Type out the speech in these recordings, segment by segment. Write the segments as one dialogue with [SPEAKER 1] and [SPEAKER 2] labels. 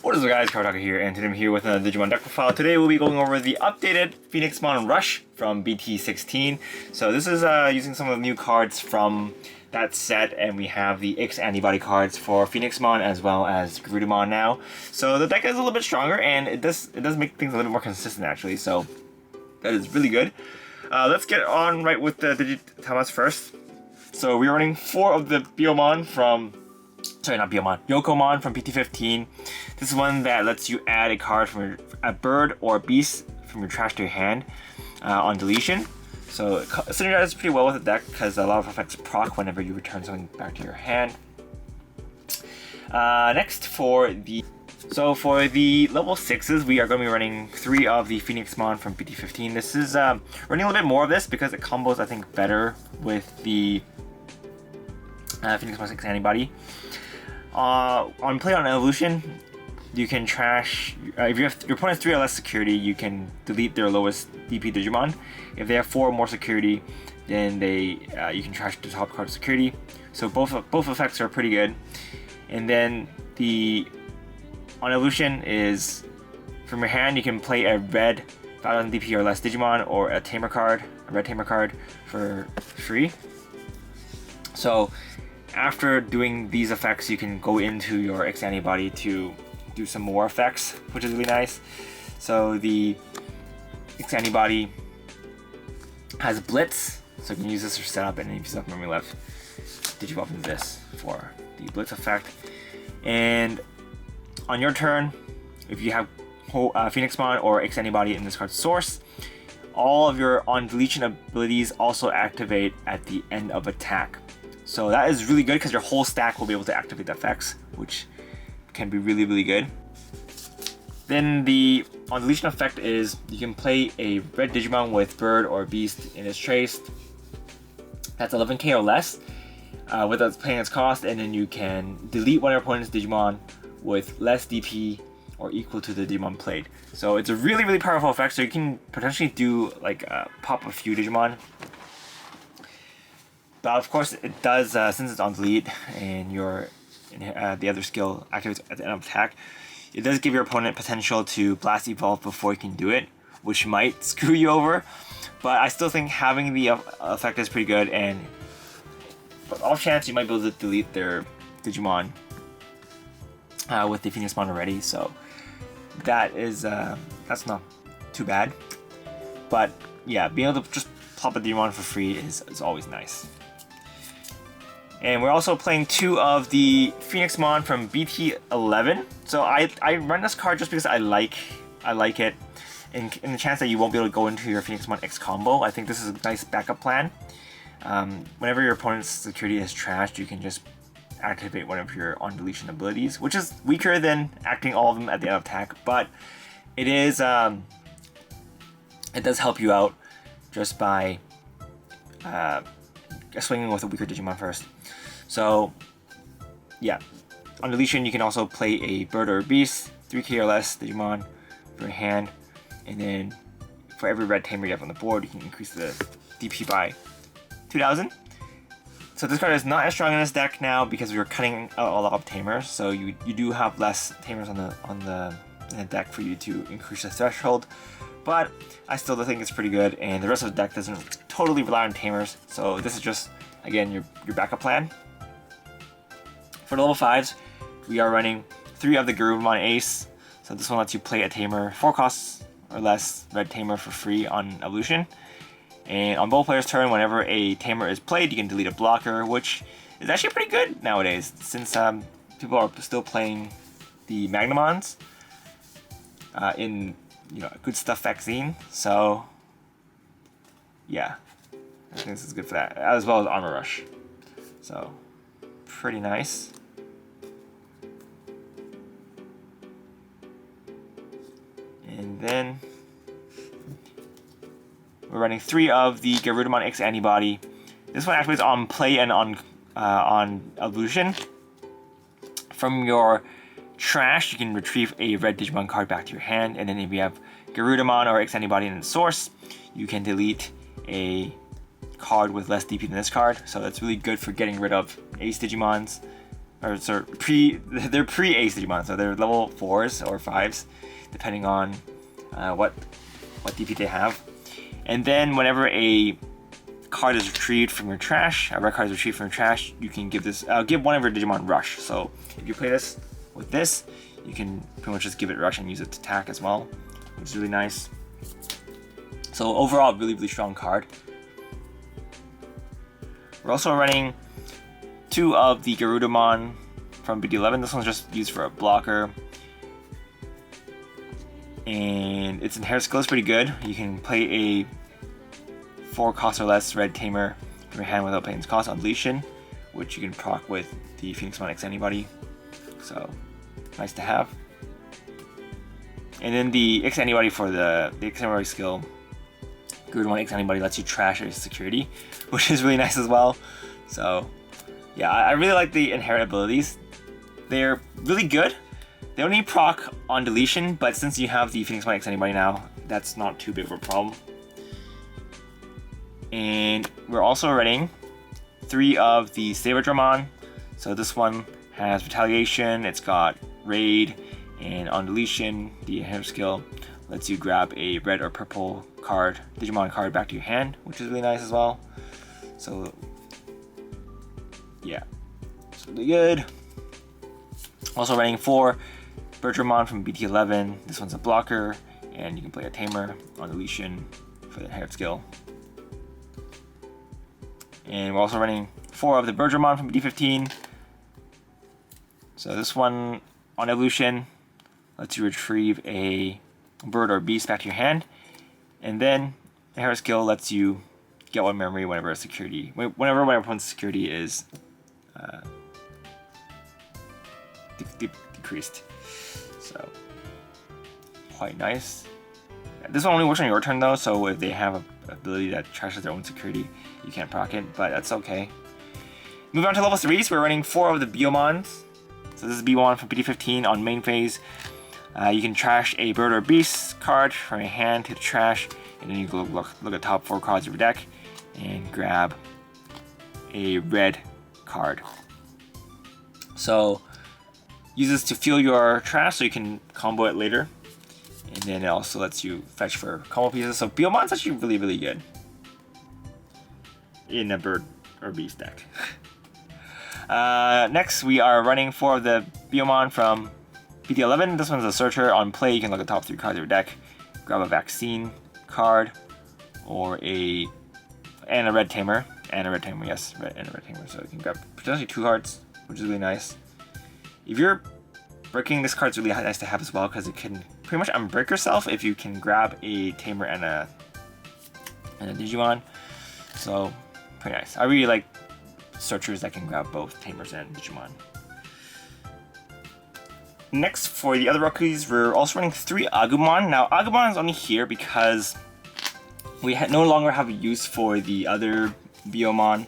[SPEAKER 1] What is up guys, Kawataka here, and today I'm here with another Digimon deck profile. Today we'll be going over the updated Phoenixmon Rush from BT-16. So this is using some of the new cards from that set, and we have the X-Antibody cards for Phoenixmon as well as Digimon now. So the deck is a little bit stronger, and it does make things a little bit more consistent actually, so that is really good. Let's get on right with the Digitamas first. So we're running 4 of the Biomon from... Sorry, not Biomon. Yokomon from BT-15. This is one that lets you add a card from a bird or a beast from your trash to your hand on deletion. So it synergizes pretty well with the deck because a lot of effects proc whenever you return something back to your hand. Next for the... So for the level 6s, we are going to be running 3 of the Phoenixmon from BT-15. This is running a little bit more of this because it combos, I think, better with the Phoenixmon X-Antibody. On play on evolution, you can trash. If you have your opponent's 3 or less security, you can delete their lowest DP Digimon. If they have 4 or more security, then you can trash the top card of security. So both effects are pretty good. And then on evolution is from your hand, you can play a red 5000 DP or less Digimon or a tamer card, a red tamer card for free. So after doing these effects, you can go into your X-Antibody to do some more effects, which is really nice. So the X-Antibody has Blitz, so you can use this for setup, and if you still have memory left, Digivolve into this for the Blitz effect. And on your turn, if you have Phoenixmon or X-Antibody in this card's source, all of your on deletion abilities also activate at the end of attack. So that is really good because your whole stack will be able to activate the effects, which can be really, really good. Then the on deletion effect is you can play a red Digimon with bird or beast in its trace. That's 11k or less without paying its cost, and then you can delete one of your opponent's Digimon with less DP or equal to the Digimon played. So it's a really, really powerful effect. So you can potentially do like pop a few Digimon. But of course, it does, since it's on delete and the other skill activates at the end of attack, it does give your opponent potential to blast evolve before you can do it, which might screw you over. But I still think having the effect is pretty good, and but off chance you might be able to delete their Digimon with the Phoenixmon already. So that is that's not too bad. But yeah, being able to just pop a Digimon for free is always nice. And we're also playing 2 of the Phoenixmon from BT-11. So I run this card just because I like it. In the chance that you won't be able to go into your Phoenixmon X combo, I think this is a nice backup plan. Whenever your opponent's security is trashed, you can just activate one of your on deletion abilities, which is weaker than acting all of them at the end of attack, but it is it does help you out just by swinging with a weaker Digimon first. So yeah, on deletion you can also play a bird or a beast, 3k or less Digimon for your hand, and then for every red tamer you have on the board, you can increase the DP by 2000. So this card is not as strong in this deck now because we're cutting out a lot of tamers, so you do have less tamers in the deck for you to increase the threshold. But I still think it's pretty good, and the rest of the deck doesn't totally rely on tamers, so this is just, again, your backup plan. For the level 5s, we are running 3 of the Garurumon Ace, so this one lets you play a tamer, 4 costs or less red tamer for free on evolution. And on both players' turn, whenever a tamer is played, you can delete a blocker, which is actually pretty good nowadays, since people are still playing the Magnamons in Good Stuff vaccine. So yeah, I think this is good for that, as well as Armor Rush. So pretty nice. And then we're running 3 of the Garurumon X-Antibody. This one activates on play and on evolution. From your trash, you can retrieve a red Digimon card back to your hand, and then if you have Garurumon or X-Antibody in its source, you can delete a card with less DP than this card. So that's really good for getting rid of Ace Digimons or sorry, they're pre-ace Digimon, so they're level 4s or 5s, depending on what DP they have. And then whenever a card is retrieved from your trash, a red card is retrieved from your trash, you can give one of your Digimon Rush. So if you play this with this, you can pretty much just give it Rush and use it to attack as well, which is really nice. So overall, really strong card. We're also running 2 of the Garudamon from BT-11. This one's just used for a blocker. And its inherent skill is pretty good. You can play a 4 cost or less red tamer from your hand without paying its cost on deletion, which you can proc with the Phoenixmon X-Antibody. So, nice to have. And then the X-Antibody for the X-Antibody skill, Garudamon X-Antibody lets you trash your security, which is really nice as well. So, yeah, I really like the inherent abilities. They're really good. They don't need proc on deletion, but since you have the Phoenixmon X-Antibody now, that's not too big of a problem. And we're also running 3 of the Saberdramon. So this one has Retaliation, it's got Raid, and on deletion, the inherent skill lets you grab a red or purple card, Digimon card back to your hand, which is really nice as well. So yeah, it's really good. Also running 4 Birdramon from BT-11. This one's a blocker, and you can play a tamer on deletion for the inherent skill. And we're also running 4 of the Birdramon from BT-15. So this one on evolution lets you retrieve a bird or beast back to your hand, and then the inherent skill lets you get 1 memory whenever my opponent's security is decreased. So quite nice. This one only works on your turn though, so if they have an ability that trashes their own security, you can't proc it, but that's okay. Moving on to level 3s, we're running 4 of the Biomons. So this is B1 from BT-15 on main phase. You can trash a bird or beast card from your hand to the trash, and then you go look at the top 4 cards of your deck and grab a red card. So use this to fuel your trash so you can combo it later. And then it also lets you fetch for combo pieces. So Biomon's actually really good in a bird or beast deck. Next, we are running 4 of the Biomon from BT-11. This one's a searcher. On play, you can look at the top 3 cards of your deck, grab a vaccine card, or a red tamer. And a red tamer, yes, and a red tamer. So you can grab potentially 2 cards, which is really nice. If you're breaking, this card's really nice to have as well, because it can pretty much unbreak yourself if you can grab a tamer and a Digimon. So pretty nice. I really like searchers that can grab both tamers and Digimon. Next, for the other rookies, we're also running 3 Agumon. Now Agumon is only here because we no longer have a use for the other Biomon.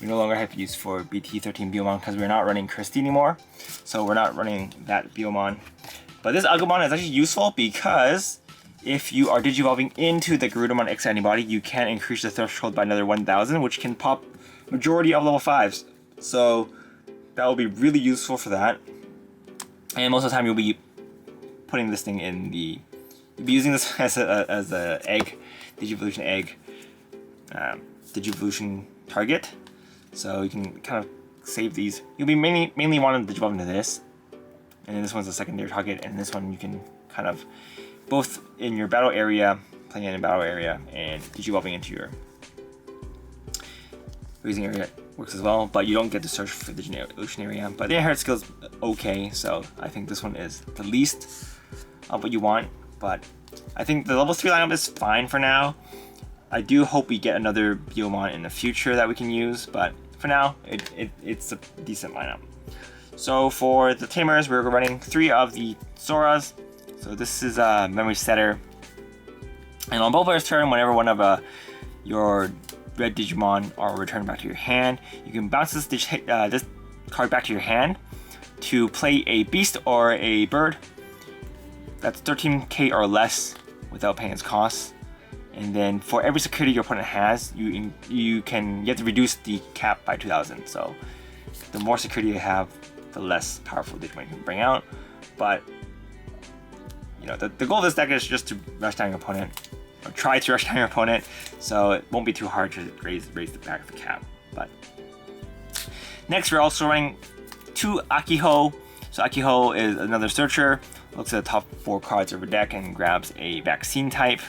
[SPEAKER 1] We no longer have use for BT-13 Biomon because we're not running Christy anymore. So we're not running that Biomon. But this Agumon is actually useful because if you are Digivolving into the Garudamon X-Antibody, you can increase the threshold by another 1000, which can pop majority of level 5s. So that will be really useful for that. And most of the time you'll be putting this thing in the... You'll be using this as a egg, Digivolution egg, Digivolution target. So you can kind of save these. You'll be mainly wanting to Digivolve into this. And then this one's a secondary target, and this one you can kind of, both in your battle area, playing it in battle area, and Digivolving into your raising area works as well, but you don't get to search for the evolution area. But the inherent skill is okay, so I think this one is the least of what you want. But I think the level 3 lineup is fine for now. I do hope we get another Biomon in the future that we can use, but for now, it's a decent lineup. So for the Tamers, we're running 3 of the Soras. So this is a memory setter. And on both players' turn, whenever one of your red Digimon are returned back to your hand, you can bounce this card back to your hand to play a beast or a bird that's 13k or less without paying its costs. And then for every security your opponent has, you have to reduce the cap by 2000. So the more security you have, the less powerful Digimon you can bring out. But you know, the goal of this deck is just to rush down your opponent, or try to rush down your opponent, so it won't be too hard to raise the back of the cap. But next, we're also running 2 Akiho. So Akiho is another searcher. Looks at the top 4 cards of your deck and grabs a vaccine type,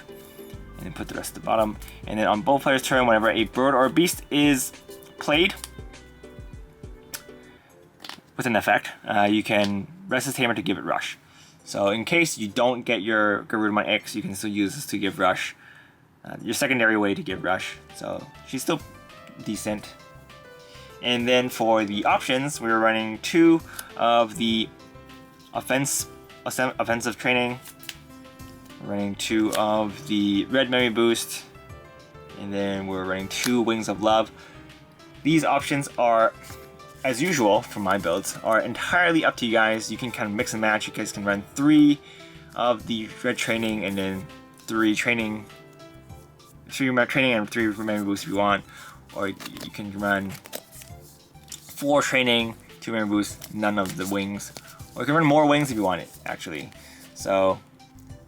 [SPEAKER 1] and then put the rest at the bottom. And then on both players' turn, whenever a bird or a beast is played with an effect, you can rest its tamer to give it rush. So in case you don't get your Garurumon X, you can still use this to give rush. Your secondary way to give rush. So she's still decent. And then for the options, we're running 2 of the offensive training. We're running 2 of the red memory boost. And then we're running 2 wings of love. These options are, as usual for my builds, are entirely up to you guys. You can kind of mix and match. You guys can run 3 of the red training and then 3 training and 3 memory boosts if you want, or you can run 4 training, 2 memory boosts, none of the wings, or you can run more wings if you want it actually. So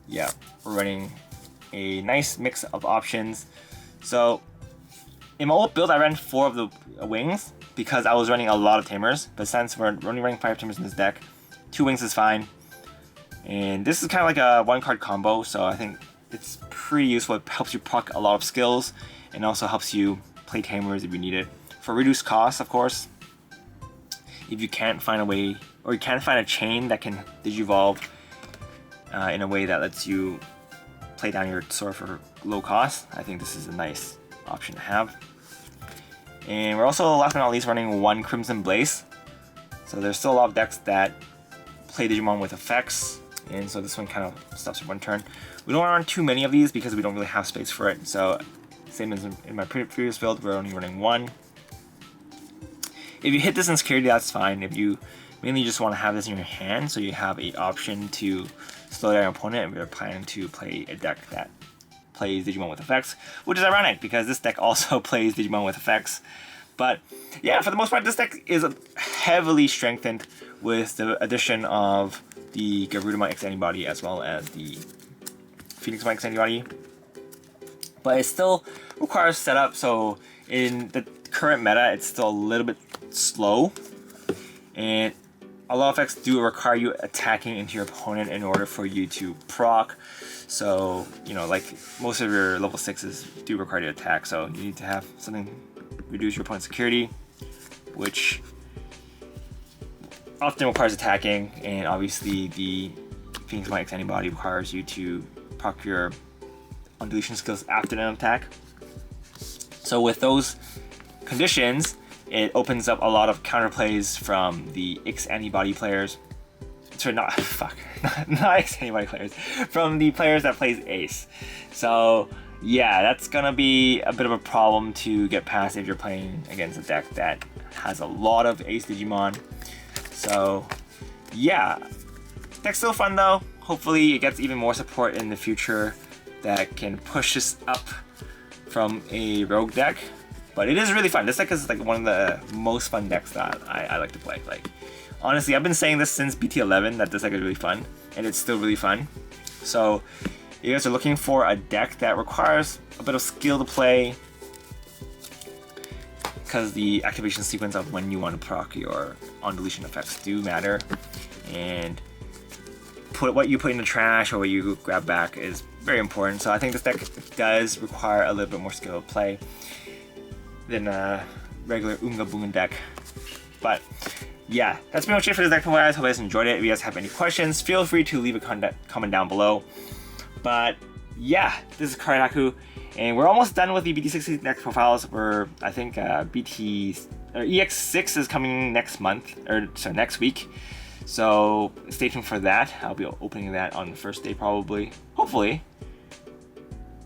[SPEAKER 1] yeah, we're running a nice mix of options. So in my old build, I ran 4 of the wings because I was running a lot of tamers, but since we're only running 5 tamers in this deck, 2 wings is fine. And this is kind of like a 1-card combo, so I think it's pretty useful. It helps you proc a lot of skills, and also helps you play tamers if you need it. For reduced costs, of course, if you can't find a way, or you can't find a chain that can digivolve in a way that lets you play down your sword for low cost, I think this is a nice option to have. And we're also, last but not least, running 1 Crimson Blaze. So there's still a lot of decks that play Digimon with effects, and so this one kind of stops at 1 turn. We don't want to run too many of these because we don't really have space for it. So same as in my previous build, we're only running 1. If you hit this in security, that's fine. If you mainly just want to have this in your hand, so you have an option to slow down your opponent, and we're planning to play a deck that plays Digimon with effects, which is ironic because this deck also plays Digimon with effects. But yeah, for the most part, this deck is heavily strengthened with the addition of the Garurumon X-Antibody as well as the Phoenixmon X-Antibody. But it still requires setup, so in the current meta, it's still a little bit slow, and a lot of effects do require you attacking into your opponent in order for you to proc. So, you know, like most of your level 6s do require you to attack, so you need to have something reduce your opponent's security, which often requires attacking, and obviously the Phoenixmon X-Antibody requires you to proc your undeletion skills after an attack. So with those conditions, it opens up a lot of counterplays from the X-Antibody players. Sorry, not X-Antibody players, from the players that plays Ace. So yeah, that's gonna be a bit of a problem to get past if you're playing against a deck that has a lot of Ace Digimon. So yeah, deck's still fun though. Hopefully it gets even more support in the future that can push this up from a rogue deck. But it is really fun. This deck is like one of the most fun decks that I like to play. Like, honestly, I've been saying this since BT-11 that this deck is really fun, and it's still really fun. So if you guys are looking for a deck that requires a bit of skill to play, because the activation sequence of when you want to proc your on-deletion effects do matter, and what you put in the trash or what you grab back is very important. So I think this deck does require a little bit more skill to play than a regular Oonga Boonga deck. But yeah, that's pretty much it for this deck for guys. Hope you guys enjoyed it. If you guys have any questions, feel free to leave a comment down below. But yeah, this is Karitaku, and we're almost done with the BT-16 deck profiles. I think EX6 is coming next week. So stay tuned for that. I'll be opening that on the first day probably, hopefully.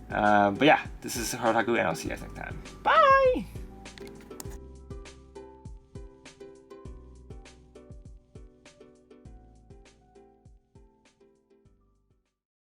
[SPEAKER 1] But yeah, this is Karitaku, and I'll see you guys next time. Bye!